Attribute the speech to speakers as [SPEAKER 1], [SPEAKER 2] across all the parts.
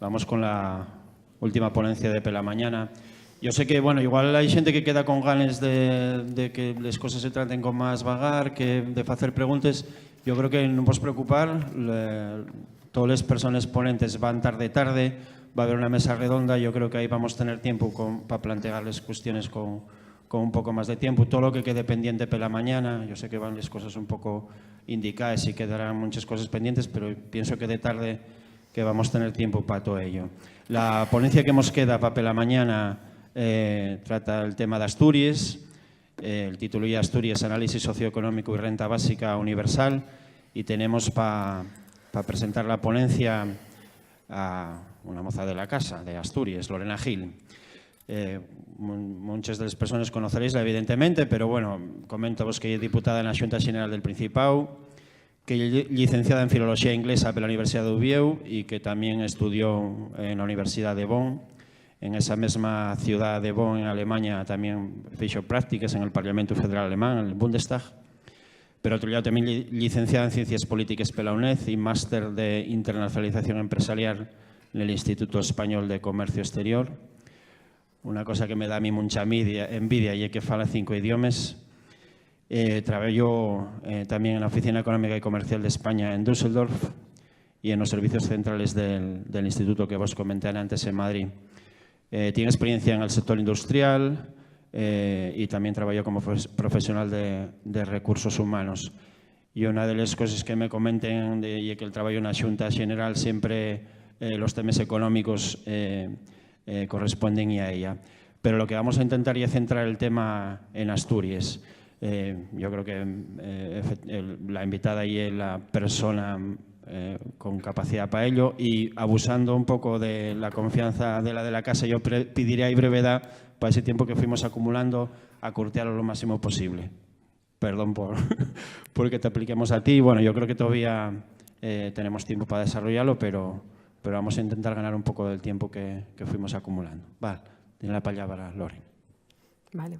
[SPEAKER 1] Vamos con la última ponencia de Pela Mañana. Yo sé que, bueno, igual hai xente que queda con ganes de que les cosas se traten con máis vagar, que de facer preguntes. Yo creo que non vos preocupar, todas as persoas ponentes van tarde, va a haber una mesa redonda, yo creo que ahí vamos a tener tiempo para plantearles cuestiones con un poco más de tiempo. Todo lo que quede pendiente Pela Mañana, yo sé que van las cosas un poco indicadas y quedarán muchas cosas pendientes, pero pienso que de tarde que vamos a tener tiempo para todo ello. La ponencia que nos queda para Pela Mañana trata el tema de Asturias, el título ya Asturias, Análisis Socioeconómico y Renta Básica Universal, y tenemos para presentar la ponencia a una moza de la casa, de Asturias, Lorena Gil. Muchas de las personas conoceréisla, evidentemente, pero bueno, comento vos que es diputada en la Xunta General del Principado, que es licenciada en Filología Inglesa por la Universidad de Oviedo y que también estudió en la Universidad de Bonn. En esa misma ciudad de Bonn, en Alemania, también hizo prácticas en el Parlamento Federal Alemán, en el Bundestag. Pero otro lado también licenciada en Ciencias Políticas por la UNED y máster de Internacionalización Empresarial en el Instituto Español de Comercio Exterior. Una cosa que me da a mí mucha envidia y es que fala 5 idiomas. Trabajó también en la Oficina Económica y Comercial de España en Düsseldorf y en los servicios centrales del instituto que vos comenté antes en Madrid. Tiene experiencia en el sector industrial y también trabajó como profesional de recursos humanos. Y una de las cosas que me comenten es que el trabajo en la Xunta General siempre los temas económicos corresponden a ella. Pero lo que vamos a intentar es centrar el tema en Asturias. Yo creo que la invitada y es la persona con capacidad para ello, y abusando un poco de la confianza de la casa, yo pediría ahí brevedad para ese tiempo que fuimos acumulando, a curtearlo lo máximo posible. Perdón porque te apliquemos a ti. Bueno, yo creo que todavía tenemos tiempo para desarrollarlo, pero vamos a intentar ganar un poco del tiempo que fuimos acumulando. Vale, tiene la palabra Lorena.
[SPEAKER 2] Vale.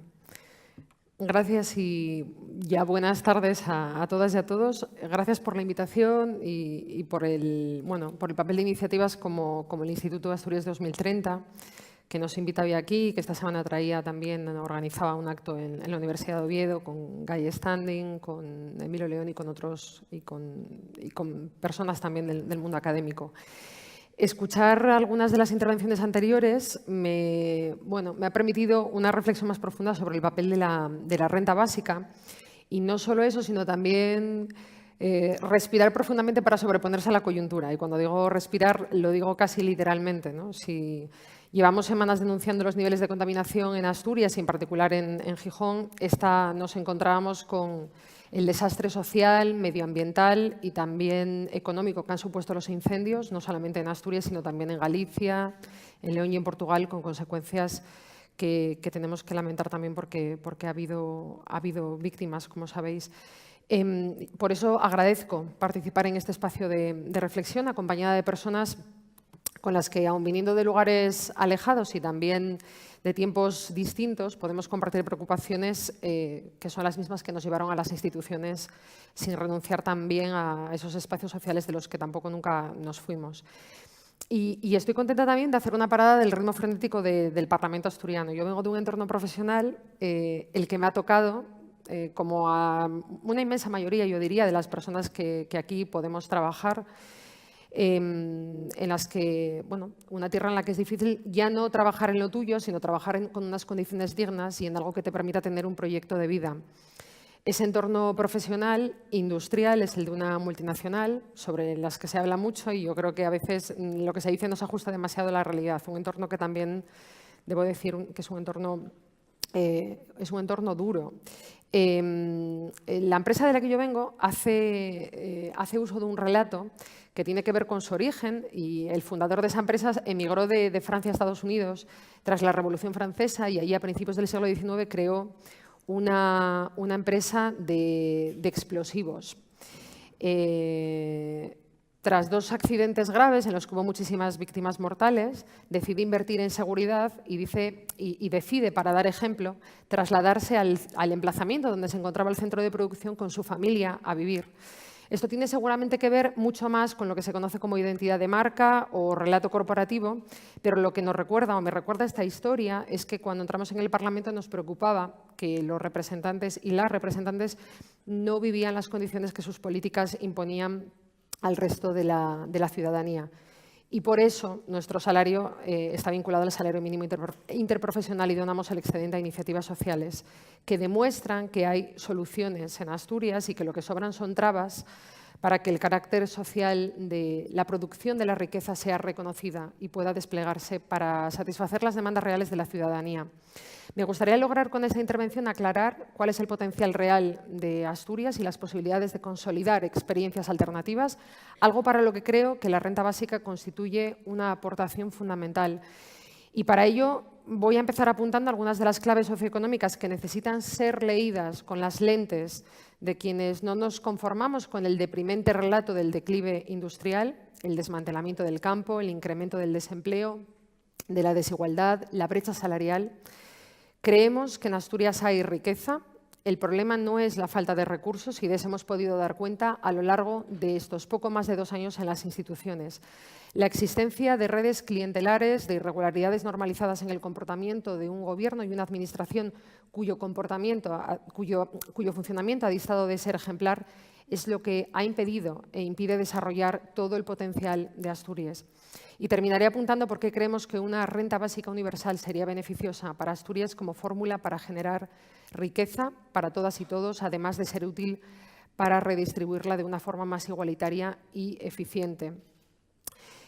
[SPEAKER 2] Gracias y ya buenas tardes a todas y a todos. Gracias por la invitación y por el papel de iniciativas como el Instituto de Asturias 2030, que nos invita hoy aquí, que esta semana organizaba un acto en la Universidad de Oviedo con Guy Standing, con Emilio León y con otros y con personas también del mundo académico. Escuchar algunas de las intervenciones anteriores me ha permitido una reflexión más profunda sobre el papel de la renta básica, y no solo eso, sino también respirar profundamente para sobreponerse a la coyuntura. Y cuando digo respirar, lo digo casi literalmente, ¿no? Si llevamos semanas denunciando los niveles de contaminación en Asturias y en particular en Gijón, nos encontrábamos con el desastre social, medioambiental y también económico que han supuesto los incendios, no solamente en Asturias, sino también en Galicia, en León y en Portugal, con consecuencias que tenemos que lamentar también porque ha habido víctimas, como sabéis. Por eso agradezco participar en este espacio de reflexión, acompañada de personas con las que, aun viniendo de lugares alejados y también de tiempos distintos, podemos compartir preocupaciones que son las mismas que nos llevaron a las instituciones, sin renunciar también a esos espacios sociales de los que tampoco nunca nos fuimos. Y estoy contenta también de hacer una parada del ritmo frenético del Parlamento asturiano. Yo vengo de un entorno profesional, el que me ha tocado, como a una inmensa mayoría, yo diría, de las personas que aquí podemos trabajar, en las que, una tierra en la que es difícil ya no trabajar en lo tuyo, sino trabajar con unas condiciones dignas y en algo que te permita tener un proyecto de vida. Ese entorno profesional, industrial, es el de una multinacional, sobre las que se habla mucho, y yo creo que a veces lo que se dice no se ajusta demasiado a la realidad. Un entorno que también, debo decir, que es un entorno duro. La empresa de la que yo vengo hace uso de un relato que tiene que ver con su origen, y el fundador de esa empresa emigró de Francia a Estados Unidos tras la Revolución Francesa, y allí a principios del siglo XIX creó una empresa de explosivos. Tras 2 accidentes graves en los que hubo muchísimas víctimas mortales, decide invertir en seguridad y decide, para dar ejemplo, trasladarse al emplazamiento donde se encontraba el centro de producción con su familia a vivir. Esto tiene seguramente que ver mucho más con lo que se conoce como identidad de marca o relato corporativo, pero lo que nos recuerda o me recuerda esta historia es que cuando entramos en el Parlamento nos preocupaba que los representantes y las representantes no vivían las condiciones que sus políticas imponían al resto de la ciudadanía. Y por eso nuestro salario está vinculado al salario mínimo interprofesional y donamos el excedente a iniciativas sociales que demuestran que hay soluciones en Asturias y que lo que sobran son trabas para que el carácter social de la producción de la riqueza sea reconocida y pueda desplegarse para satisfacer las demandas reales de la ciudadanía. Me gustaría lograr con esta intervención aclarar cuál es el potencial real de Asturias y las posibilidades de consolidar experiencias alternativas, algo para lo que creo que la renta básica constituye una aportación fundamental. Y para ello voy a empezar apuntando algunas de las claves socioeconómicas que necesitan ser leídas con las lentes de quienes no nos conformamos con el deprimente relato del declive industrial, el desmantelamiento del campo, el incremento del desempleo, de la desigualdad, la brecha salarial. Creemos que en Asturias hay riqueza. El problema no es la falta de recursos y de eso hemos podido dar cuenta a lo largo de estos poco más de 2 años en las instituciones. La existencia de redes clientelares, de irregularidades normalizadas en el comportamiento de un gobierno y una administración cuyo funcionamiento ha distado de ser ejemplar es lo que ha impedido e impide desarrollar todo el potencial de Asturias. Y terminaré apuntando por qué creemos que una renta básica universal sería beneficiosa para Asturias como fórmula para generar riqueza para todas y todos, además de ser útil para redistribuirla de una forma más igualitaria y eficiente.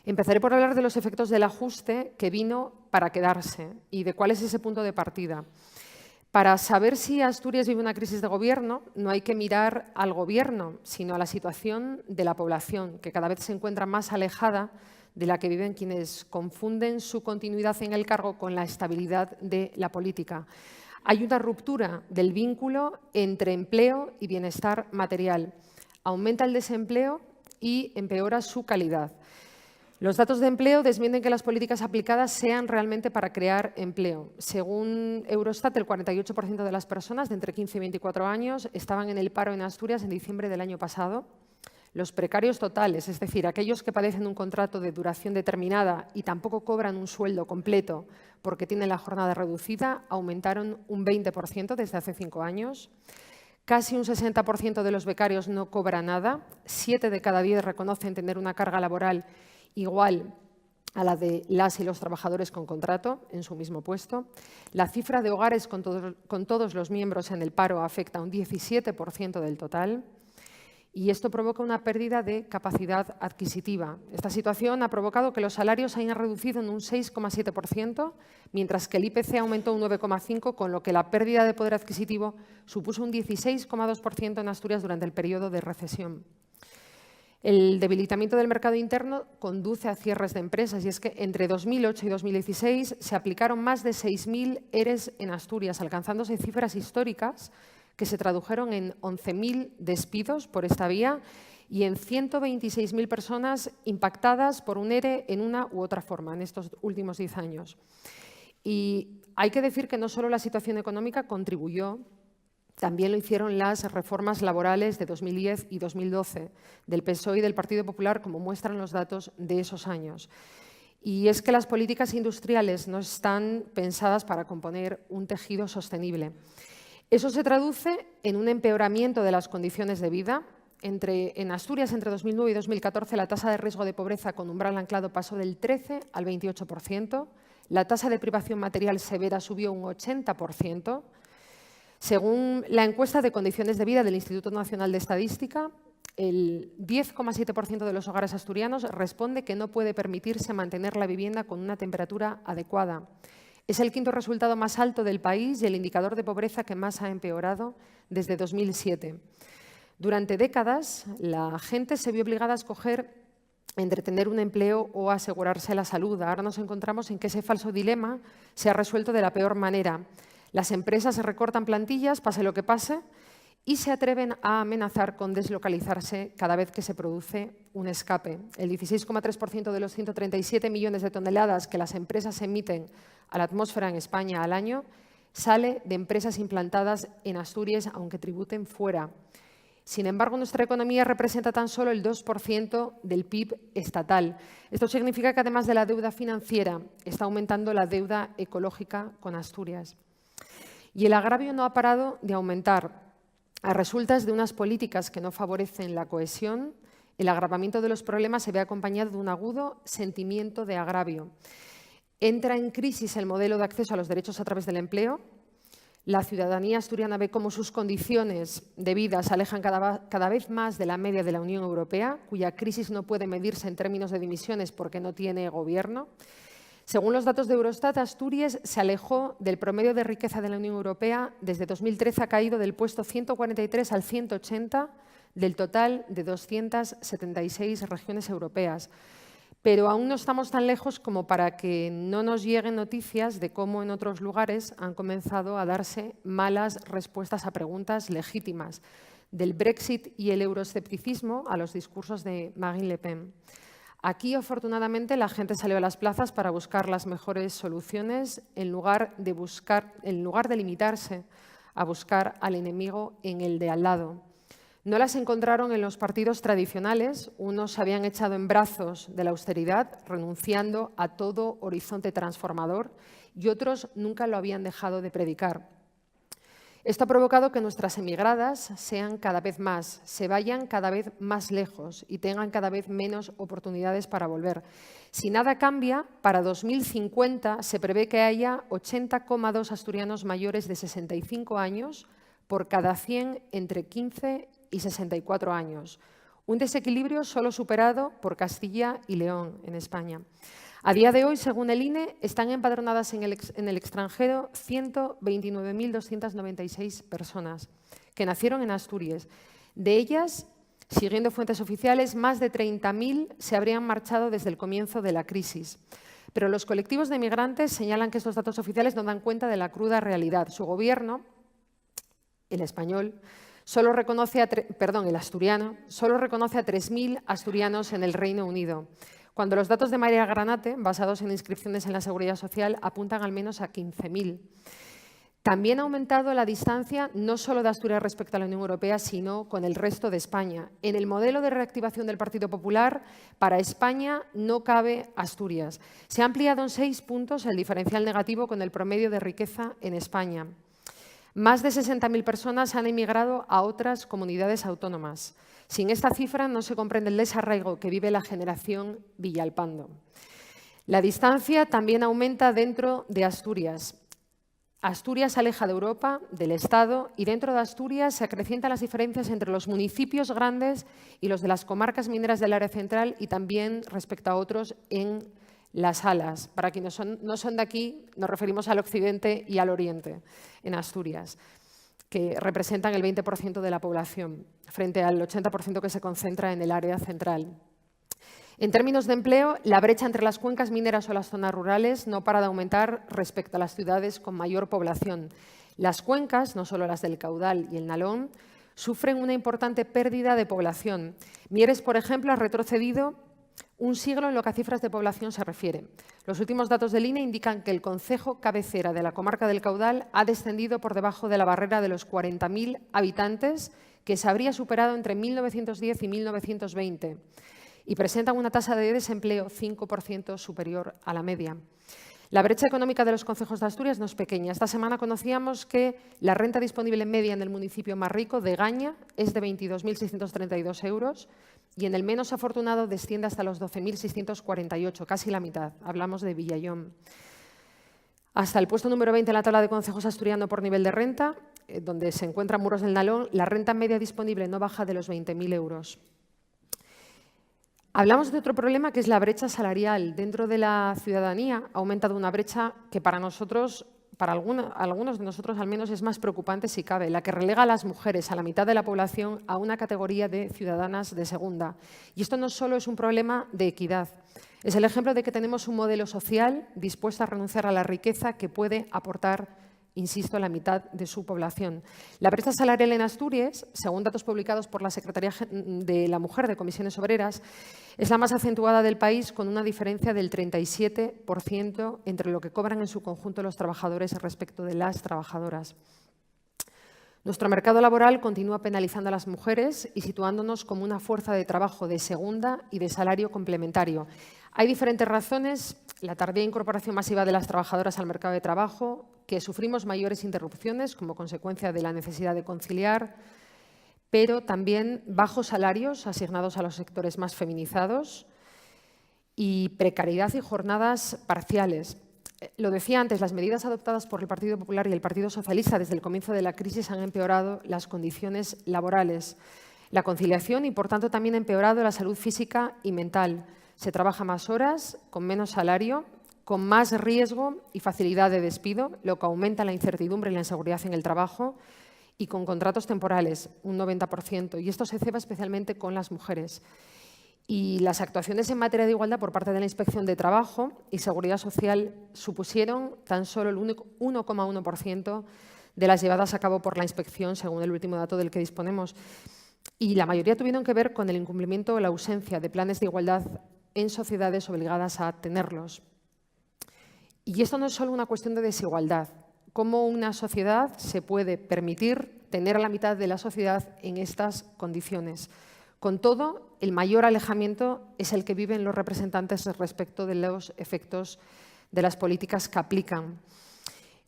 [SPEAKER 2] Empezaré por hablar de los efectos del ajuste que vino para quedarse y de cuál es ese punto de partida. Para saber si Asturias vive una crisis de gobierno, no hay que mirar al gobierno, sino a la situación de la población, que cada vez se encuentra más alejada de la que viven quienes confunden su continuidad en el cargo con la estabilidad de la política. Hay una ruptura del vínculo entre empleo y bienestar material. Aumenta el desempleo y empeora su calidad. Los datos de empleo desmienten que las políticas aplicadas sean realmente para crear empleo. Según Eurostat, el 48% de las personas de entre 15 y 24 años estaban en el paro en Asturias en diciembre del año pasado. Los precarios totales, es decir, aquellos que padecen un contrato de duración determinada y tampoco cobran un sueldo completo porque tienen la jornada reducida, aumentaron un 20% desde hace 5 años. Casi un 60% de los becarios no cobra nada. 7 de cada 10 reconocen tener una carga laboral igual a la de las y los trabajadores con contrato en su mismo puesto. La cifra de hogares con todos los miembros en el paro afecta a un 17% del total. Y esto provoca una pérdida de capacidad adquisitiva. Esta situación ha provocado que los salarios hayan reducido en un 6,7%, mientras que el IPC aumentó un 9,5%, con lo que la pérdida de poder adquisitivo supuso un 16,2% en Asturias durante el periodo de recesión. El debilitamiento del mercado interno conduce a cierres de empresas y es que entre 2008 y 2016 se aplicaron más de 6.000 EREs en Asturias, alcanzándose cifras históricas que se tradujeron en 11.000 despidos por esta vía y en 126.000 personas impactadas por un ERE en una u otra forma en estos últimos 10 años. Y hay que decir que no solo la situación económica contribuyó, también lo hicieron las reformas laborales de 2010 y 2012 del PSOE y del Partido Popular, como muestran los datos de esos años. Y es que las políticas industriales no están pensadas para componer un tejido sostenible. Eso se traduce en un empeoramiento de las condiciones de vida. En Asturias, entre 2009 y 2014, la tasa de riesgo de pobreza con umbral anclado pasó del 13 al 28%. La tasa de privación material severa subió un 80%. Según la encuesta de condiciones de vida del Instituto Nacional de Estadística, el 10,7% de los hogares asturianos responde que no puede permitirse mantener la vivienda con una temperatura adecuada. Es el 5º resultado más alto del país y el indicador de pobreza que más ha empeorado desde 2007. Durante décadas, la gente se vio obligada a escoger entre tener un empleo o asegurarse la salud. Ahora nos encontramos en que ese falso dilema se ha resuelto de la peor manera. Las empresas se recortan plantillas, pase lo que pase, y se atreven a amenazar con deslocalizarse cada vez que se produce un escape. El 16,3% de los 137 millones de toneladas que las empresas emiten a la atmósfera en España al año sale de empresas implantadas en Asturias, aunque tributen fuera. Sin embargo, nuestra economía representa tan solo el 2% del PIB estatal. Esto significa que, además de la deuda financiera, está aumentando la deuda ecológica con Asturias. Y el agravio no ha parado de aumentar. A resultas de unas políticas que no favorecen la cohesión, el agravamiento de los problemas se ve acompañado de un agudo sentimiento de agravio. Entra en crisis el modelo de acceso a los derechos a través del empleo. La ciudadanía asturiana ve cómo sus condiciones de vida se alejan cada vez más de la media de la Unión Europea, cuya crisis no puede medirse en términos de dimisiones porque no tiene gobierno. Según los datos de Eurostat, Asturias se alejó del promedio de riqueza de la Unión Europea. Desde 2013 ha caído del puesto 143 al 180 del total de 276 regiones europeas. Pero aún no estamos tan lejos como para que no nos lleguen noticias de cómo en otros lugares han comenzado a darse malas respuestas a preguntas legítimas, del Brexit y el euroescepticismo a los discursos de Marine Le Pen. Aquí, afortunadamente, la gente salió a las plazas para buscar las mejores soluciones en lugar de limitarse a buscar al enemigo en el de al lado. No las encontraron en los partidos tradicionales. Unos se habían echado en brazos de la austeridad, renunciando a todo horizonte transformador, y otros nunca lo habían dejado de predicar. Esto ha provocado que nuestras emigradas sean cada vez más, se vayan cada vez más lejos y tengan cada vez menos oportunidades para volver. Si nada cambia, para 2050 se prevé que haya 80,2 asturianos mayores de 65 años por cada 100 entre 15 y 64 años. Un desequilibrio solo superado por Castilla y León en España. A día de hoy, según el INE, están empadronadas en el extranjero 129.296 personas que nacieron en Asturias. De ellas, siguiendo fuentes oficiales, más de 30.000 se habrían marchado desde el comienzo de la crisis. Pero los colectivos de migrantes señalan que estos datos oficiales no dan cuenta de la cruda realidad. Su gobierno, el español, el asturiano, solo reconoce a 3.000 asturianos en el Reino Unido, cuando los datos de María Granate, basados en inscripciones en la Seguridad Social, apuntan al menos a 15.000. También ha aumentado la distancia no solo de Asturias respecto a la Unión Europea, sino con el resto de España. En el modelo de reactivación del Partido Popular, para España no cabe Asturias. Se ha ampliado en 6 puntos el diferencial negativo con el promedio de riqueza en España. Más de 60.000 personas han emigrado a otras comunidades autónomas. Sin esta cifra no se comprende el desarraigo que vive la generación Villalpando. La distancia también aumenta dentro de Asturias. Asturias se aleja de Europa, del Estado, y dentro de Asturias se acrecientan las diferencias entre los municipios grandes y los de las comarcas mineras del área central y también respecto a otros en las alas. Para quienes no son de aquí, nos referimos al occidente y al oriente, en Asturias, que representan el 20% de la población, frente al 80% que se concentra en el área central. En términos de empleo, la brecha entre las cuencas mineras o las zonas rurales no para de aumentar respecto a las ciudades con mayor población. Las cuencas, no solo las del Caudal y el Nalón, sufren una importante pérdida de población. Mieres, por ejemplo, ha retrocedido un siglo en lo que a cifras de población se refiere. Los últimos datos del INE indican que el concejo cabecera de la comarca del Caudal ha descendido por debajo de la barrera de los 40.000 habitantes, que se habría superado entre 1910 y 1920, y presentan una tasa de desempleo 5% superior a la media. La brecha económica de los concejos de Asturias no es pequeña. Esta semana conocíamos que la renta disponible media en el municipio más rico, de Gaña, es de 22.632 euros, y en el menos afortunado desciende hasta los 12.648, casi la mitad. Hablamos de Villallón. Hasta el puesto número 20 en la tabla de concejos asturiano por nivel de renta, donde se encuentran Muros del Nalón, la renta media disponible no baja de los 20.000 euros. Hablamos de otro problema, que es la brecha salarial. Dentro de la ciudadanía ha aumentado una brecha que para nosotros, para algunos de nosotros al menos, es más preocupante si cabe, la que relega a las mujeres, a la mitad de la población, a una categoría de ciudadanas de segunda. Y esto no solo es un problema de equidad, es el ejemplo de que tenemos un modelo social dispuesto a renunciar a la riqueza que puede aportar, insisto, la mitad de su población. La brecha salarial en Asturias, según datos publicados por la Secretaría de la Mujer de Comisiones Obreras, es la más acentuada del país, con una diferencia del 37% entre lo que cobran en su conjunto los trabajadores respecto de las trabajadoras. Nuestro mercado laboral continúa penalizando a las mujeres y situándonos como una fuerza de trabajo de segunda y de salario complementario. Hay diferentes razones: la tardía incorporación masiva de las trabajadoras al mercado de trabajo, que sufrimos mayores interrupciones como consecuencia de la necesidad de conciliar, pero también bajos salarios asignados a los sectores más feminizados y precariedad y jornadas parciales. Lo decía antes, las medidas adoptadas por el Partido Popular y el Partido Socialista desde el comienzo de la crisis han empeorado las condiciones laborales, la conciliación y, por tanto, también ha empeorado la salud física y mental. Se trabaja más horas, con menos salario, con más riesgo y facilidad de despido, lo que aumenta la incertidumbre y la inseguridad en el trabajo, y con contratos temporales, un 90%. Y esto se ceba especialmente con las mujeres. Y las actuaciones en materia de igualdad por parte de la Inspección de Trabajo y Seguridad Social supusieron tan solo el 1,1% de las llevadas a cabo por la inspección, según el último dato del que disponemos. Y la mayoría tuvieron que ver con el incumplimiento o la ausencia de planes de igualdad en sociedades obligadas a tenerlos. Y esto no es solo una cuestión de desigualdad. ¿Cómo una sociedad se puede permitir tener a la mitad de la sociedad en estas condiciones? Con todo, el mayor alejamiento es el que viven los representantes respecto de los efectos de las políticas que aplican.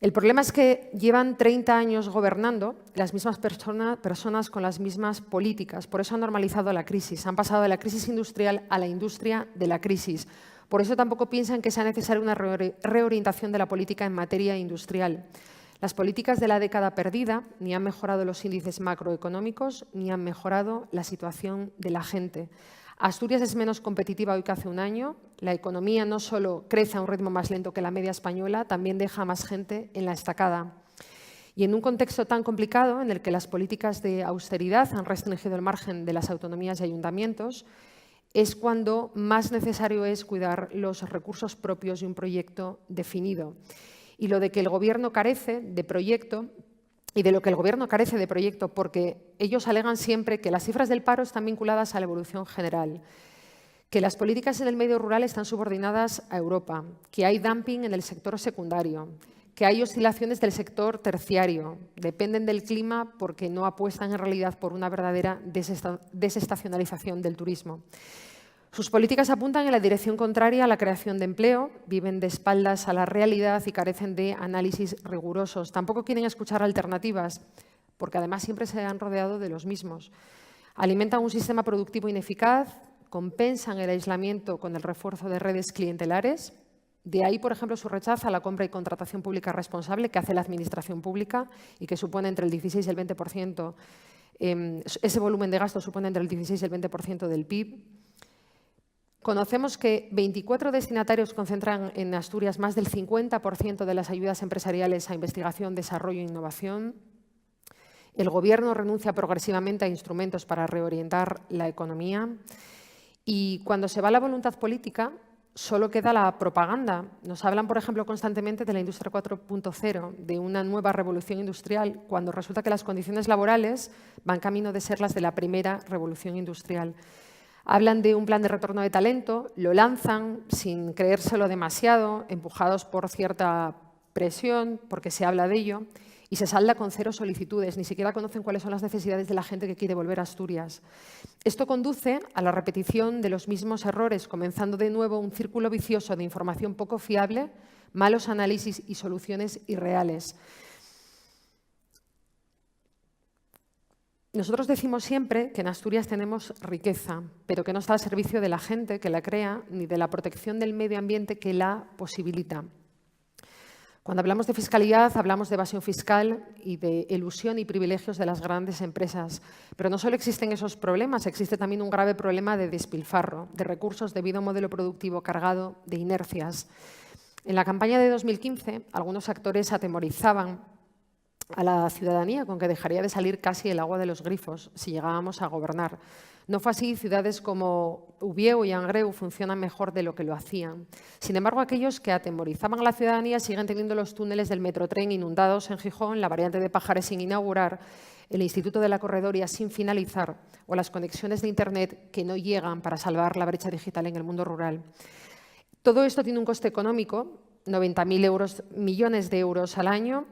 [SPEAKER 2] El problema es que llevan 30 años gobernando las mismas personas con las mismas políticas. Por eso han normalizado la crisis. Han pasado de la crisis industrial a la industria de la crisis. Por eso tampoco piensan que sea necesaria una reorientación de la política en materia industrial. Las políticas de la década perdida ni han mejorado los índices macroeconómicos ni han mejorado la situación de la gente. Asturias es menos competitiva hoy que hace un año. La economía no solo crece a un ritmo más lento que la media española, también deja a más gente en la estacada. Y en un contexto tan complicado, en el que las políticas de austeridad han restringido el margen de las autonomías y ayuntamientos, es cuando más necesario es cuidar los recursos propios de un proyecto definido. Y lo de que el Gobierno carece de proyecto, y de lo que el Gobierno carece de proyecto, porque ellos alegan siempre que las cifras del paro están vinculadas a la evolución general, que las políticas en el medio rural están subordinadas a Europa, que hay dumping en el sector secundario, que hay oscilaciones del sector terciario, dependen del clima porque no apuestan en realidad por una verdadera desestacionalización del turismo. Sus políticas apuntan en la dirección contraria a la creación de empleo, viven de espaldas a la realidad y carecen de análisis rigurosos. Tampoco quieren escuchar alternativas, porque además siempre se han rodeado de los mismos. Alimentan un sistema productivo ineficaz, compensan el aislamiento con el refuerzo de redes clientelares. De ahí, por ejemplo, su rechazo a la compra y contratación pública responsable que hace la Administración pública y que supone entre el 16 y el 20%. Ese volumen de gasto supone entre el 16 y el 20% del PIB. Conocemos que 24 destinatarios concentran en Asturias más del 50% de las ayudas empresariales a investigación, desarrollo e innovación. El Gobierno renuncia progresivamente a instrumentos para reorientar la economía. Y cuando se va la voluntad política, solo queda la propaganda. Nos hablan, por ejemplo, constantemente de la industria 4.0, de una nueva revolución industrial, cuando resulta que las condiciones laborales van camino de ser las de la primera revolución industrial. Hablan de un plan de retorno de talento, lo lanzan sin creérselo demasiado, empujados por cierta presión, porque se habla de ello, y se salda con 0 solicitudes. Ni siquiera conocen cuáles son las necesidades de la gente que quiere volver a Asturias. Esto conduce a la repetición de los mismos errores, comenzando de nuevo un círculo vicioso de información poco fiable, malos análisis y soluciones irreales. Nosotros decimos siempre que en Asturias tenemos riqueza, pero que no está al servicio de la gente que la crea ni de la protección del medio ambiente que la posibilita. Cuando hablamos de fiscalidad, hablamos de evasión fiscal y de elusión y privilegios de las grandes empresas. Pero no solo existen esos problemas, existe también un grave problema de despilfarro de recursos debido a un modelo productivo cargado de inercias. En la campaña de 2015, algunos actores atemorizaban a la ciudadanía con que dejaría de salir casi el agua de los grifos si llegábamos a gobernar. No fue así. Ciudades como Ubieu y Angreu funcionan mejor de lo que lo hacían. Sin embargo, aquellos que atemorizaban a la ciudadanía siguen teniendo los túneles del Metrotren inundados en Gijón, la variante de Pajares sin inaugurar, el Instituto de la Corredoria sin finalizar o las conexiones de Internet que no llegan para salvar la brecha digital en el mundo rural. Todo esto tiene un coste económico, 90.000 millones de euros al año,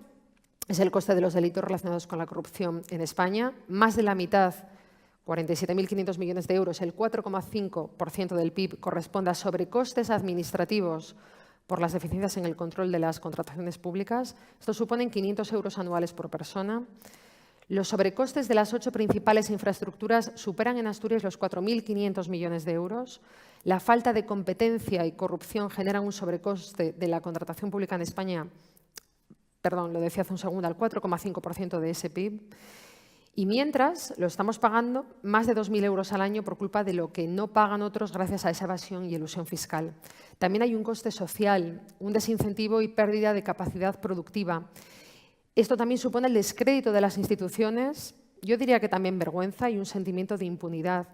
[SPEAKER 2] es el coste de los delitos relacionados con la corrupción en España. Más de la mitad, 47.500 millones de euros, el 4,5% del PIB, corresponde a sobrecostes administrativos por las deficiencias en el control de las contrataciones públicas. Esto suponen 500 euros anuales por persona. Los sobrecostes de las 8 principales infraestructuras superan en Asturias los 4.500 millones de euros. La falta de competencia y corrupción genera un sobrecoste de la contratación pública en España, perdón, lo decía hace un segundo, al 4,5% de ese PIB. Y mientras lo estamos pagando más de 2.000 euros al año por culpa de lo que no pagan otros gracias a esa evasión y elusión fiscal. También hay un coste social, un desincentivo y pérdida de capacidad productiva. Esto también supone el descrédito de las instituciones, yo diría que también vergüenza y un sentimiento de impunidad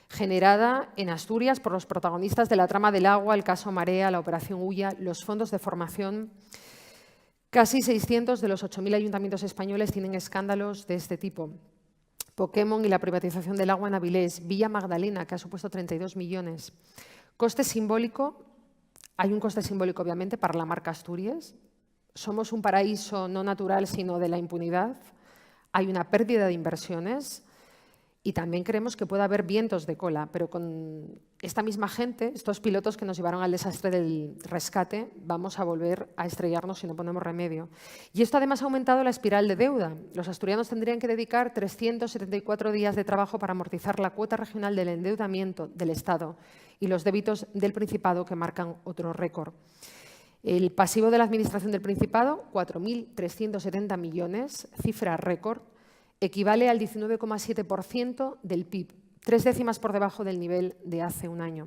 [SPEAKER 2] generada en Asturias por los protagonistas de la trama del agua, el caso Marea, la operación Huya, los fondos de formación. Casi 600 de los 8.000 ayuntamientos españoles tienen escándalos de este tipo. Pokémon y la privatización del agua en Avilés, Villa Magdalena, que ha supuesto 32 millones. Coste simbólico, hay un coste simbólico obviamente para la marca Asturias. Somos un paraíso no natural, sino de la impunidad. Hay una pérdida de inversiones y también creemos que puede haber vientos de cola, pero con esta misma gente, estos pilotos que nos llevaron al desastre del rescate, vamos a volver a estrellarnos si no ponemos remedio. Y esto además ha aumentado la espiral de deuda. Los asturianos tendrían que dedicar 374 días de trabajo para amortizar la cuota regional del endeudamiento del Estado y los débitos del Principado, que marcan otro récord. El pasivo de la Administración del Principado, 4.370 millones, cifra récord, equivale al 19,7% del PIB, 3 décimas por debajo del nivel de hace un año.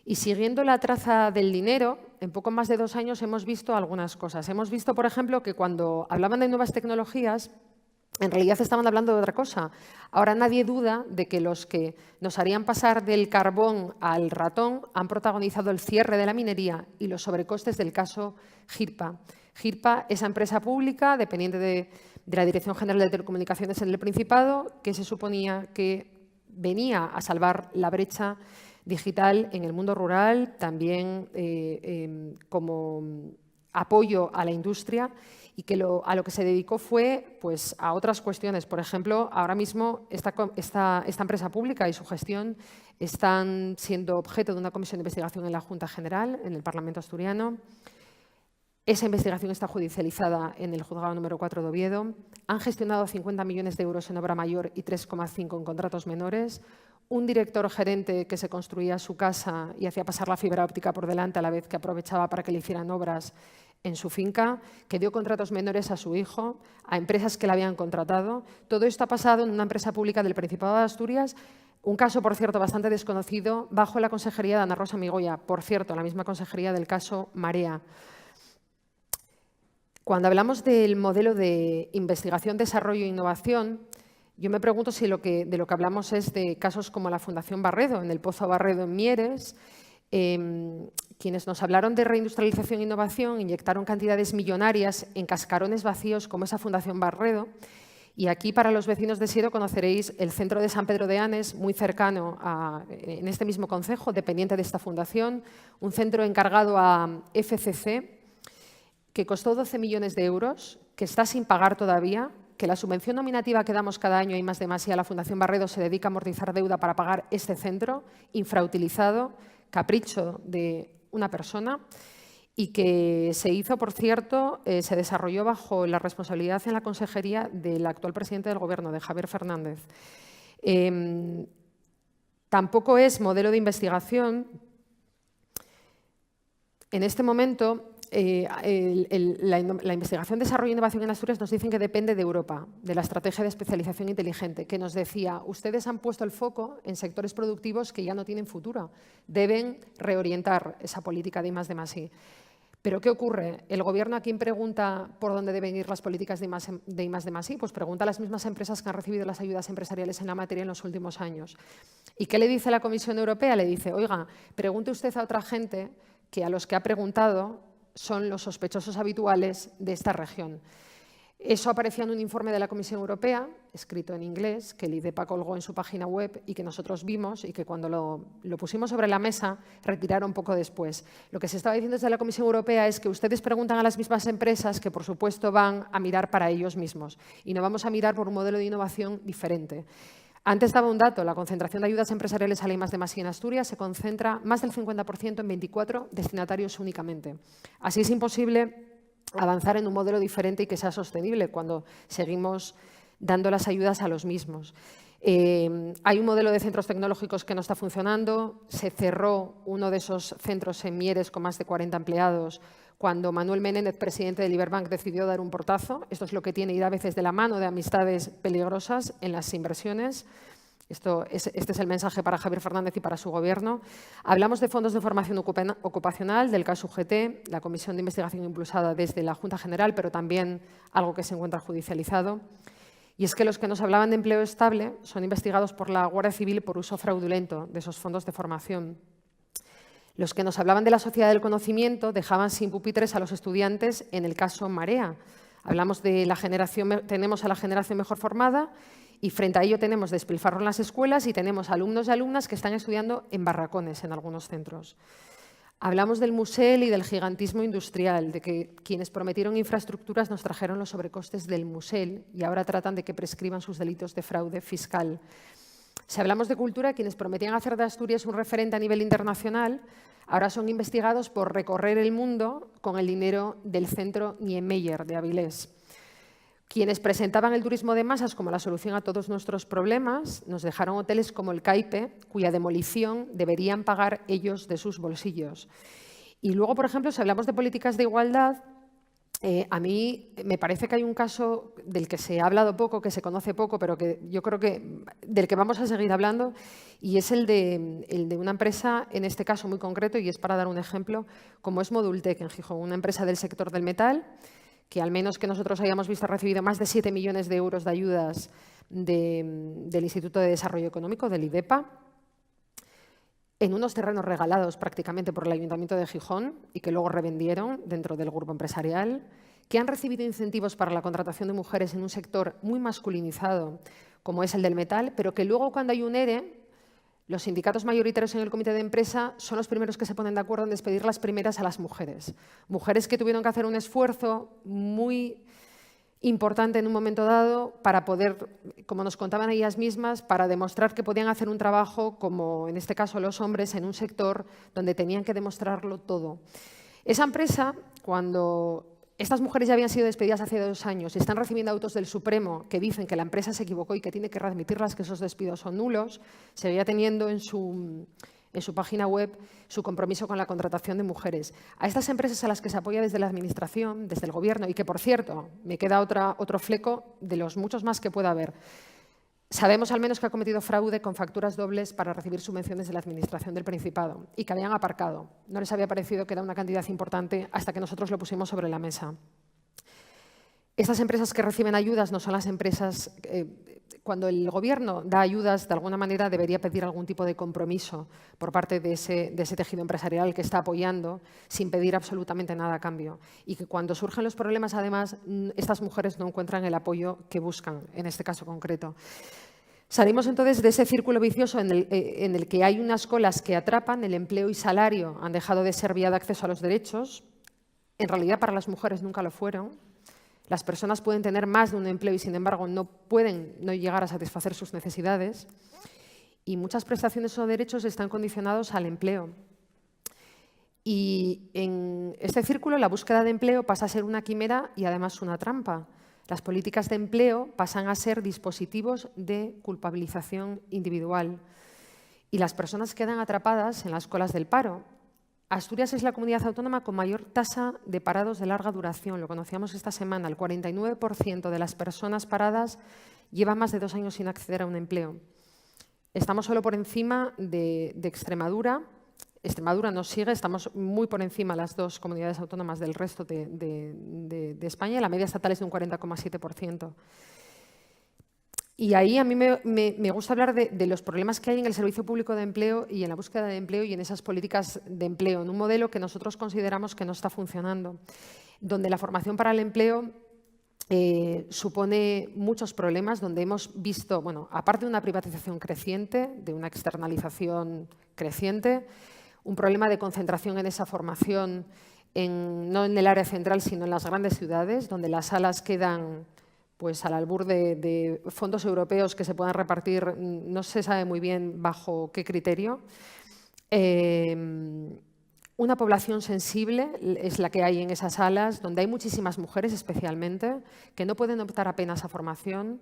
[SPEAKER 2] Y siguiendo la traza del dinero, en poco más de 2 años hemos visto algunas cosas. Hemos visto, por ejemplo, que cuando hablaban de nuevas tecnologías, en realidad estaban hablando de otra cosa. Ahora nadie duda de que los que nos harían pasar del carbón al ratón han protagonizado el cierre de la minería y los sobrecostes del caso GIRPA. GIRPA, esa empresa pública dependiente de la Dirección General de Telecomunicaciones en el Principado, que se suponía que venía a salvar la brecha digital en el mundo rural, también como apoyo a la industria, y que a lo que se dedicó fue pues, a otras cuestiones. Por ejemplo, ahora mismo esta empresa pública y su gestión están siendo objeto de una comisión de investigación en la Junta General, en el Parlamento asturiano. Esa investigación está judicializada en el Juzgado número 4 de Oviedo. Han gestionado 50 millones de euros en obra mayor y 3,5 en contratos menores. Un director gerente que se construía su casa y hacía pasar la fibra óptica por delante a la vez que aprovechaba para que le hicieran obras en su finca, que dio contratos menores a su hijo, a empresas que la habían contratado. Todo esto ha pasado en una empresa pública del Principado de Asturias. Un caso, por cierto, bastante desconocido, bajo la consejería de Ana Rosa Migoya, por cierto, la misma consejería del caso Marea. Cuando hablamos del modelo de investigación, desarrollo e innovación, yo me pregunto si de lo que hablamos es de casos como la Fundación Barredo, en el Pozo Barredo en Mieres. Quienes nos hablaron de reindustrialización e innovación inyectaron cantidades millonarias en cascarones vacíos como esa Fundación Barredo. Y aquí, para los vecinos de Siero, conoceréis el centro de San Pedro de Anes, muy cercano en este mismo concejo, dependiente de esta fundación, un centro encargado a FCC, que costó 12 millones de euros, que está sin pagar todavía, que la subvención nominativa que damos cada año y más de más y a la Fundación Barredo se dedica a amortizar deuda para pagar este centro, infrautilizado, capricho de una persona, y que se hizo, por cierto, se desarrolló bajo la responsabilidad en la consejería del actual presidente del Gobierno, de Javier Fernández. Tampoco es modelo de investigación. En este momento, la investigación, desarrollo e innovación en Asturias nos dicen que depende de Europa, de la estrategia de especialización inteligente, que nos decía, ustedes han puesto el foco en sectores productivos que ya no tienen futuro, deben reorientar esa política de I+D+I. Pero ¿qué ocurre? El Gobierno, ¿a quién pregunta por dónde deben ir las políticas de I+D+I? Pues pregunta a las mismas empresas que han recibido las ayudas empresariales en la materia en los últimos años. ¿Y qué le dice la Comisión Europea? Le dice, oiga, pregunte usted a otra gente que a los que ha preguntado son los sospechosos habituales de esta región. Eso aparecía en un informe de la Comisión Europea, escrito en inglés, que el IDEPA colgó en su página web y que nosotros vimos y que cuando lo pusimos sobre la mesa retiraron poco después. Lo que se estaba diciendo desde la Comisión Europea es que ustedes preguntan a las mismas empresas que, por supuesto, van a mirar para ellos mismos y no vamos a mirar por un modelo de innovación diferente. Antes daba un dato, la concentración de ayudas empresariales a la I+D+I en Asturias se concentra más del 50% en 24 destinatarios únicamente. Así es imposible avanzar en un modelo diferente y que sea sostenible cuando seguimos dando las ayudas a los mismos. Hay un modelo de centros tecnológicos que no está funcionando. Se cerró uno de esos centros en Mieres con más de 40 empleados cuando Manuel Menéndez, presidente del Iberbank, decidió dar un portazo. Esto es lo que tiene ir a veces de la mano de amistades peligrosas en las inversiones. Este es el mensaje para Javier Fernández y para su Gobierno. Hablamos de fondos de formación ocupacional, del caso UGT, la comisión de investigación impulsada desde la Junta General, pero también algo que se encuentra judicializado. Y es que los que nos hablaban de empleo estable son investigados por la Guardia Civil por uso fraudulento de esos fondos de formación. Los que nos hablaban de la sociedad del conocimiento dejaban sin pupitres a los estudiantes en el caso Marea. Hablamos de la generación, tenemos a la generación mejor formada y frente a ello tenemos despilfarro en las escuelas y tenemos alumnos y alumnas que están estudiando en barracones en algunos centros. Hablamos del Musel y del gigantismo industrial, de que quienes prometieron infraestructuras nos trajeron los sobrecostes del Musel y ahora tratan de que prescriban sus delitos de fraude fiscal. Si hablamos de cultura, quienes prometían hacer de Asturias un referente a nivel internacional, ahora son investigados por recorrer el mundo con el dinero del centro Niemeyer de Avilés. Quienes presentaban el turismo de masas como la solución a todos nuestros problemas nos dejaron hoteles como el Caipe, cuya demolición deberían pagar ellos de sus bolsillos. Y luego, por ejemplo, si hablamos de políticas de igualdad, a mí me parece que hay un caso del que se ha hablado poco, que se conoce poco, pero que yo creo que del que vamos a seguir hablando, y es el de una empresa, en este caso muy concreto, y es para dar un ejemplo, como es Modultec en Gijón, una empresa del sector del metal, que al menos que nosotros hayamos visto ha recibido más de 7 millones de euros de ayudas del Instituto de Desarrollo Económico, del IDEPA, en unos terrenos regalados prácticamente por el Ayuntamiento de Gijón y que luego revendieron dentro del grupo empresarial, que han recibido incentivos para la contratación de mujeres en un sector muy masculinizado como es el del metal, pero que luego cuando hay un ERE, los sindicatos mayoritarios en el comité de empresa son los primeros que se ponen de acuerdo en despedir las primeras a las mujeres. Mujeres que tuvieron que hacer un esfuerzo muy importante en un momento dado para poder, como nos contaban ellas mismas, para demostrar que podían hacer un trabajo como, en este caso, los hombres en un sector donde tenían que demostrarlo todo. Esa empresa, cuando estas mujeres ya habían sido despedidas hace 2 años y están recibiendo autos del Supremo que dicen que la empresa se equivocó y que tiene que readmitirlas, que esos despidos son nulos, se veía teniendo en su página web su compromiso con la contratación de mujeres. A estas empresas a las que se apoya desde la Administración, desde el Gobierno, y que, por cierto, me queda otro fleco de los muchos más que pueda haber. Sabemos al menos que ha cometido fraude con facturas dobles para recibir subvenciones de la Administración del Principado y que habían aparcado. No les había parecido que era una cantidad importante hasta que nosotros lo pusimos sobre la mesa. Estas empresas que reciben ayudas no son las empresas. Cuando el Gobierno da ayudas, de alguna manera debería pedir algún tipo de compromiso por parte de ese tejido empresarial que está apoyando sin pedir absolutamente nada a cambio. Y que cuando surgen los problemas, además, estas mujeres no encuentran el apoyo que buscan, en este caso concreto. Salimos entonces de ese círculo vicioso en el que hay unas colas que atrapan, el empleo y salario han dejado de ser vía de acceso a los derechos. En realidad, para las mujeres nunca lo fueron. Las personas pueden tener más de un empleo y, sin embargo, no pueden llegar a satisfacer sus necesidades. Y muchas prestaciones o derechos están condicionados al empleo. Y en este círculo, la búsqueda de empleo pasa a ser una quimera y, además, una trampa. Las políticas de empleo pasan a ser dispositivos de culpabilización individual. Y las personas quedan atrapadas en las colas del paro. Asturias es la comunidad autónoma con mayor tasa de parados de larga duración. Lo conocíamos esta semana. El 49% de las personas paradas llevan más de 2 años sin acceder a un empleo. Estamos solo por encima de Extremadura. Extremadura nos sigue, estamos muy por encima las 2 comunidades autónomas del resto de España. La media estatal es de un 40,7%. Y ahí a mí me gusta hablar de los problemas que hay en el servicio público de empleo y en la búsqueda de empleo y en esas políticas de empleo, en un modelo que nosotros consideramos que no está funcionando, donde la formación para el empleo supone muchos problemas donde hemos visto, bueno, aparte de una privatización creciente, de una externalización creciente, un problema de concentración en esa formación, no en el área central, sino en las grandes ciudades, donde las salas quedan pues, al albur de fondos europeos que se puedan repartir, no se sabe muy bien bajo qué criterio. Una población sensible es la que hay en esas salas, donde hay muchísimas mujeres especialmente, que no pueden optar apenas a formación.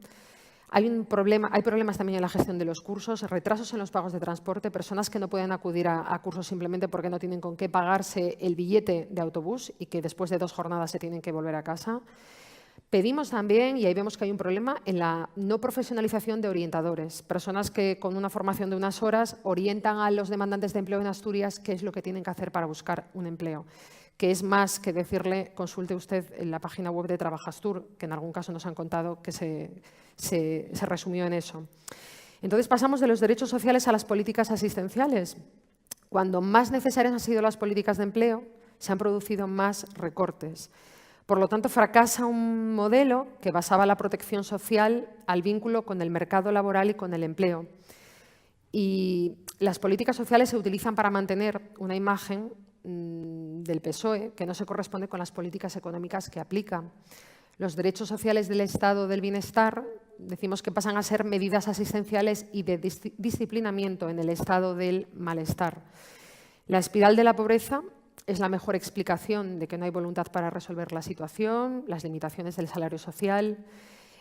[SPEAKER 2] Hay problemas también en la gestión de los cursos, retrasos en los pagos de transporte, personas que no pueden acudir a cursos simplemente porque no tienen con qué pagarse el billete de autobús y que después de 2 jornadas se tienen que volver a casa. Pedimos también, y ahí vemos que hay un problema, en la no profesionalización de orientadores, personas que con una formación de unas horas orientan a los demandantes de empleo en Asturias qué es lo que tienen que hacer para buscar un empleo, que es más que decirle, consulte usted en la página web de Trabajastur, que en algún caso nos han contado que se resumió en eso. Entonces pasamos de los derechos sociales a las políticas asistenciales. Cuando más necesarias han sido las políticas de empleo, se han producido más recortes. Por lo tanto, fracasa un modelo que basaba la protección social al vínculo con el mercado laboral y con el empleo. Y las políticas sociales se utilizan para mantener una imagen del PSOE que no se corresponde con las políticas económicas que aplica. Los derechos sociales del estado del bienestar decimos que pasan a ser medidas asistenciales y de disciplinamiento en el estado del malestar. La espiral de la pobreza es la mejor explicación de que no hay voluntad para resolver la situación, las limitaciones del salario social.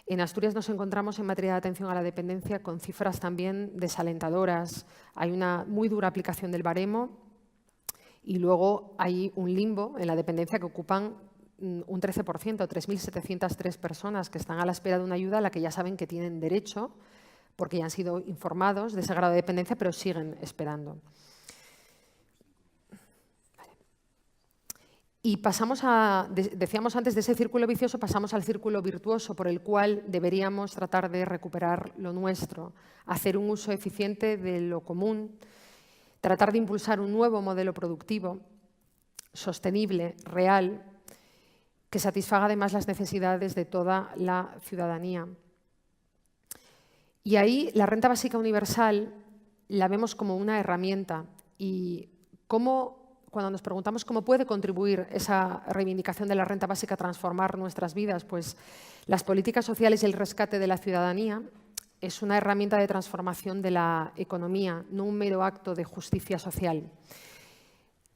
[SPEAKER 2] En Asturias nos encontramos en materia de atención a la dependencia con cifras también desalentadoras. Hay una muy dura aplicación del baremo y luego hay un limbo en la dependencia que ocupan un 13%, 3.703 personas que están a la espera de una ayuda a la que ya saben que tienen derecho porque ya han sido informados de ese grado de dependencia, pero siguen esperando. Y pasamos decíamos antes, de ese círculo vicioso, pasamos al círculo virtuoso por el cual deberíamos tratar de recuperar lo nuestro, hacer un uso eficiente de lo común, tratar de impulsar un nuevo modelo productivo, sostenible, real, que satisfaga además las necesidades de toda la ciudadanía. Y ahí la renta básica universal la vemos como una herramienta y cuando nos preguntamos cómo puede contribuir esa reivindicación de la renta básica a transformar nuestras vidas, pues las políticas sociales y el rescate de la ciudadanía es una herramienta de transformación de la economía, no un mero acto de justicia social.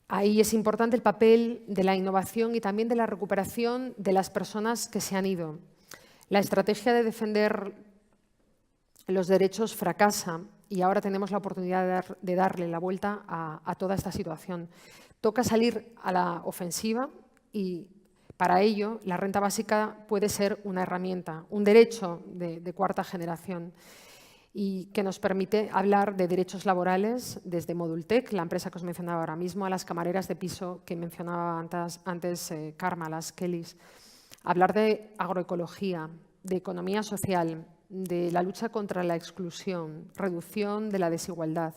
[SPEAKER 2] Ahí es importante el papel de la innovación y también de la recuperación de las personas que se han ido. La estrategia de defender los derechos fracasa y ahora tenemos la oportunidad de darle la vuelta a toda esta situación. Toca salir a la ofensiva y para ello la renta básica puede ser una herramienta, un derecho de cuarta generación y que nos permite hablar de derechos laborales desde Modultec, la empresa que os mencionaba ahora mismo, a las camareras de piso que mencionaba antes Karma, las Kellys. Hablar de agroecología, de economía social, de la lucha contra la exclusión, reducción de la desigualdad,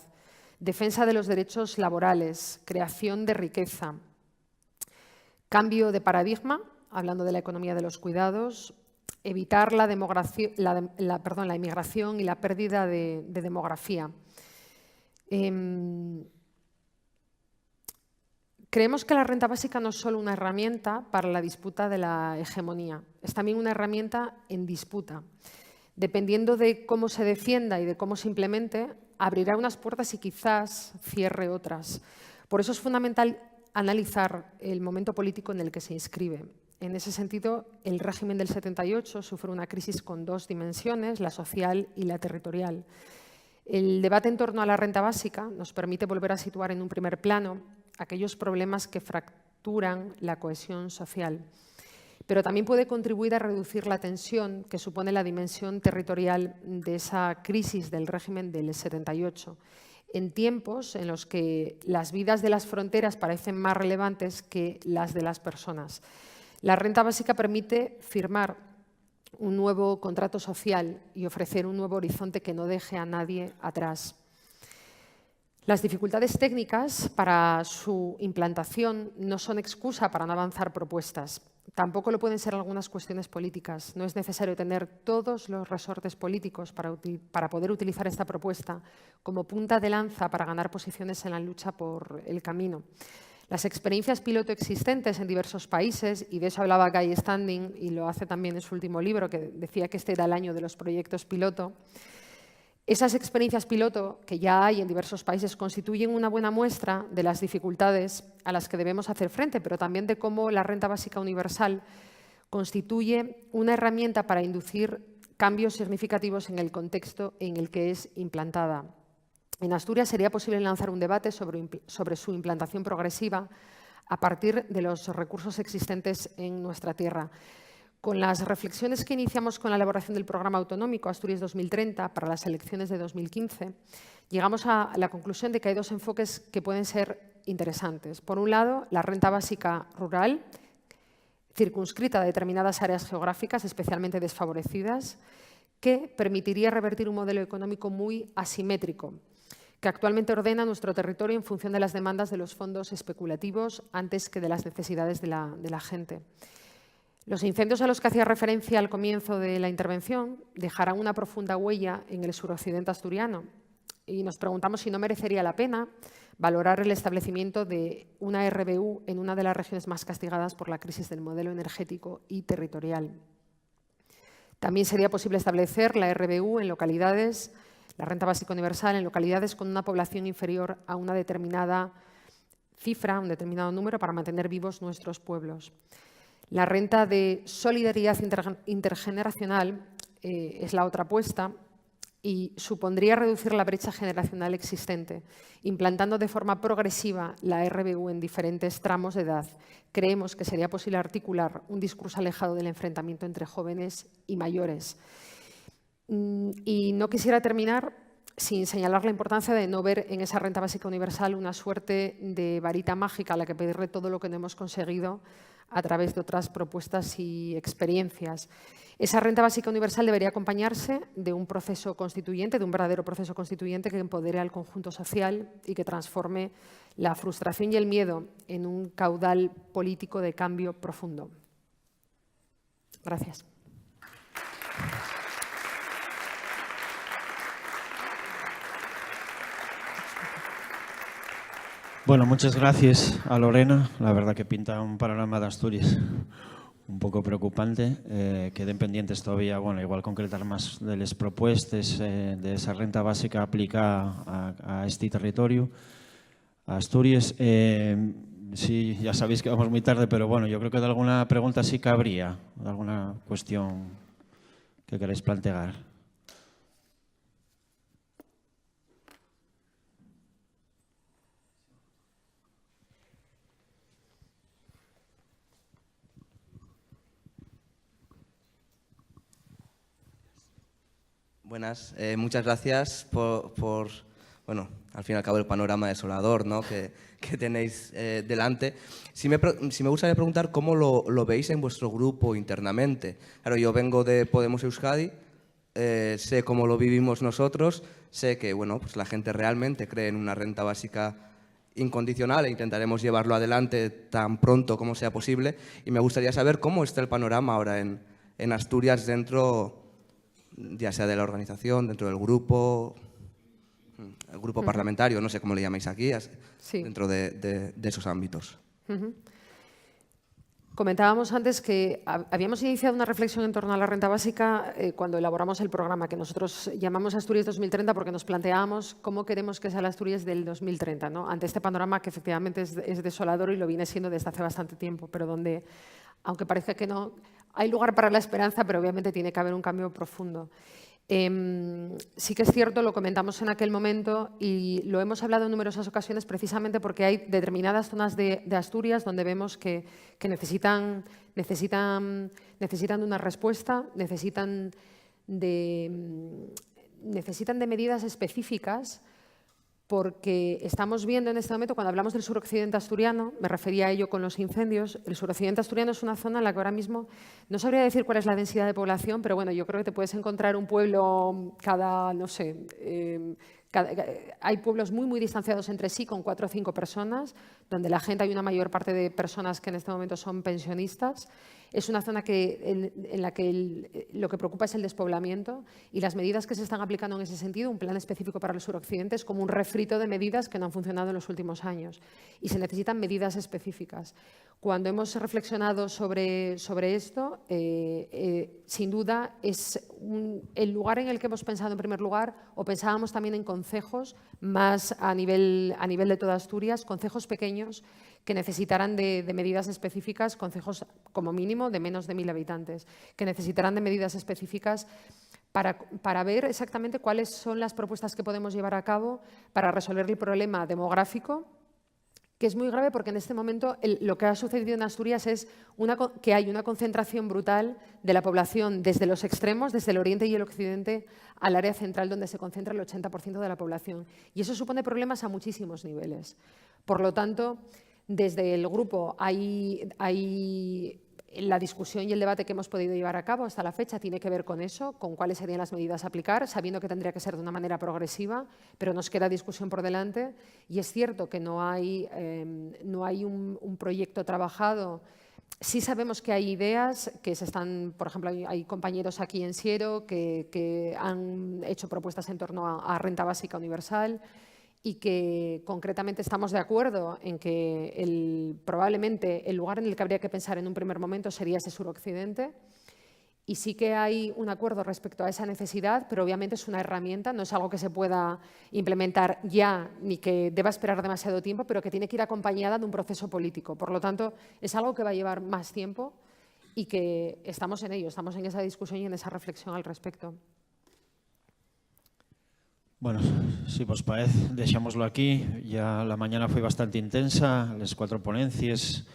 [SPEAKER 2] defensa de los derechos laborales, creación de riqueza, cambio de paradigma, hablando de la economía de los cuidados, evitar la inmigración y la pérdida de demografía. Creemos que la renta básica no es solo una herramienta para la disputa de la hegemonía, es también una herramienta en disputa. Dependiendo de cómo se defienda y de cómo se implemente, abrirá unas puertas y quizás cierre otras. Por eso es fundamental analizar el momento político en el que se inscribe. En ese sentido, el régimen del 78 sufre una crisis con 2 dimensiones, la social y la territorial. El debate en torno a la renta básica nos permite volver a situar en un primer plano aquellos problemas que fracturan la cohesión social, pero también puede contribuir a reducir la tensión que supone la dimensión territorial de esa crisis del régimen del 78, en tiempos en los que las vidas de las fronteras parecen más relevantes que las de las personas. La renta básica permite firmar un nuevo contrato social y ofrecer un nuevo horizonte que no deje a nadie atrás. Las dificultades técnicas para su implantación no son excusa para no avanzar propuestas. tampoco lo pueden ser algunas cuestiones políticas. No es necesario tener todos los resortes políticos para poder utilizar esta propuesta como punta de lanza para ganar posiciones en la lucha por el camino. Las experiencias piloto existentes en diversos países, y de eso hablaba Guy Standing, y lo hace también en su último libro, que decía que este era el año de los proyectos piloto. Esas experiencias piloto que ya hay en diversos países constituyen una buena muestra de las dificultades a las que debemos hacer frente, pero también de cómo la renta básica universal constituye una herramienta para inducir cambios significativos en el contexto en el que es implantada. En Asturias sería posible lanzar un debate sobre su implantación progresiva a partir de los recursos existentes en nuestra tierra. Con las reflexiones que iniciamos con la elaboración del programa autonómico Asturias 2030 para las elecciones de 2015, llegamos a la conclusión de que hay dos enfoques que pueden ser interesantes. Por un lado, la renta básica rural, circunscrita a determinadas áreas geográficas especialmente desfavorecidas, que permitiría revertir un modelo económico muy asimétrico, que actualmente ordena nuestro territorio en función de las demandas de los fondos especulativos antes que de las necesidades de la gente. Los incendios a los que hacía referencia al comienzo de la intervención dejarán una profunda huella en el suroccidente asturiano y nos preguntamos si no merecería la pena valorar el establecimiento de una RBU en una de las regiones más castigadas por la crisis del modelo energético y territorial. También sería posible establecer la RBU en localidades, la renta básica universal, en localidades con una población inferior a una determinada cifra, un determinado número, para mantener vivos nuestros pueblos. La renta de solidaridad intergeneracional es la otra apuesta y supondría reducir la brecha generacional existente, implantando de forma progresiva la RBU en diferentes tramos de edad. Creemos que sería posible articular un discurso alejado del enfrentamiento entre jóvenes y mayores. Y no quisiera terminar sin señalar la importancia de no ver en esa renta básica universal una suerte de varita mágica a la que pedirle todo lo que no hemos conseguido a través de otras propuestas y experiencias. Esa renta básica universal debería acompañarse de un proceso constituyente, de un verdadero proceso constituyente que empodere al conjunto social y que transforme la frustración y el miedo en un caudal político de cambio profundo. Gracias.
[SPEAKER 1] Bueno, muchas gracias a Lorena. La verdad que pinta un panorama de Asturias un poco preocupante. Queden pendientes todavía, bueno, igual concretar más de las propuestas de esa renta básica aplicada a este territorio, a Asturias. Sí, ya sabéis que vamos muy tarde, pero bueno, yo creo que de alguna pregunta sí cabría, de alguna cuestión que queréis plantear.
[SPEAKER 3] Buenas, muchas gracias por, bueno, al fin y al cabo el panorama desolador, ¿no?, que tenéis delante. Si me gustaría preguntar cómo lo veis en vuestro grupo internamente. Claro, yo vengo de Podemos Euskadi, sé cómo lo vivimos nosotros, sé que bueno, pues la gente realmente cree en una renta básica incondicional e intentaremos llevarlo adelante tan pronto como sea posible. Y me gustaría saber cómo está el panorama ahora en Asturias dentro, ya sea de la organización, dentro del grupo, el grupo parlamentario, no sé cómo le llamáis aquí, sí, dentro de esos ámbitos.
[SPEAKER 2] Comentábamos antes que habíamos iniciado una reflexión en torno a la renta básica cuando elaboramos el programa que nosotros llamamos Asturias 2030 porque nos planteábamos cómo queremos que sea la Asturias del 2030, ¿no?, ante este panorama que efectivamente es desolador y lo viene siendo desde hace bastante tiempo, pero donde, aunque parezca que no, hay lugar para la esperanza, pero obviamente tiene que haber un cambio profundo. Sí que es cierto, lo comentamos en aquel momento y lo hemos hablado en numerosas ocasiones precisamente porque hay determinadas zonas de Asturias donde vemos que necesitan una respuesta, necesitan de medidas específicas, porque estamos viendo en este momento, cuando hablamos del suroccidente asturiano, me refería a ello con los incendios, el suroccidente asturiano es una zona en la que ahora mismo, no sabría decir cuál es la densidad de población, pero bueno, yo creo que te puedes encontrar un pueblo cada, no sé, Hay pueblos muy, muy distanciados entre sí, con 4 o 5 personas, donde la gente, hay una mayor parte de personas que en este momento son pensionistas. Es una zona en la que lo que preocupa es el despoblamiento y las medidas que se están aplicando en ese sentido, un plan específico para el suroccidente, es como un refrito de medidas que no han funcionado en los últimos años y se necesitan medidas específicas. Cuando hemos reflexionado sobre esto, sin duda es el lugar en el que hemos pensado en primer lugar, o pensábamos también en concejos más a nivel de toda Asturias, concejos pequeños que necesitarán de medidas específicas, concejos como mínimo de menos de 1000 habitantes, que necesitarán de medidas específicas para ver exactamente cuáles son las propuestas que podemos llevar a cabo para resolver el problema demográfico, que es muy grave porque en este momento lo que ha sucedido en Asturias es que hay una concentración brutal de la población desde los extremos, desde el oriente y el occidente, al área central donde se concentra el 80% de la población. Y eso supone problemas a muchísimos niveles. Por lo tanto, desde el grupo hay la discusión y el debate que hemos podido llevar a cabo hasta la fecha tiene que ver con eso, con cuáles serían las medidas a aplicar, sabiendo que tendría que ser de una manera progresiva, pero nos queda discusión por delante. Y es cierto que no hay un proyecto trabajado. Sí sabemos que hay ideas que se están, por ejemplo, hay compañeros aquí en Siero que han hecho propuestas en torno a renta básica universal, y que concretamente estamos de acuerdo en que probablemente el lugar en el que habría que pensar en un primer momento sería ese suroccidente. Y sí que hay un acuerdo respecto a esa necesidad, pero obviamente es una herramienta, no es algo que se pueda implementar ya ni que deba esperar demasiado tiempo, pero que tiene que ir acompañada de un proceso político. Por lo tanto, es algo que va a llevar más tiempo y que estamos en ello, estamos en esa discusión y en esa reflexión al respecto.
[SPEAKER 1] Bueno, si vos parece, deixámoslo aquí. Ya la mañana fue bastante intensa, las 4 ponencias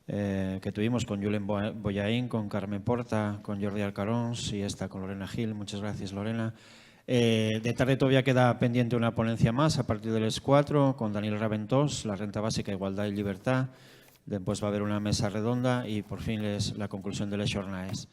[SPEAKER 1] que tuvimos con Julen Boyaín, con Carmen Porta, con Jordi Alcarons y esta con Lorena Gil. Muchas gracias, Lorena. De tarde todavía queda pendiente una ponencia más a partir de las 4 con Daniel Raventós, la renta básica, igualdad y libertad. Después va a haber una mesa redonda y por fin la conclusión de las jornadas.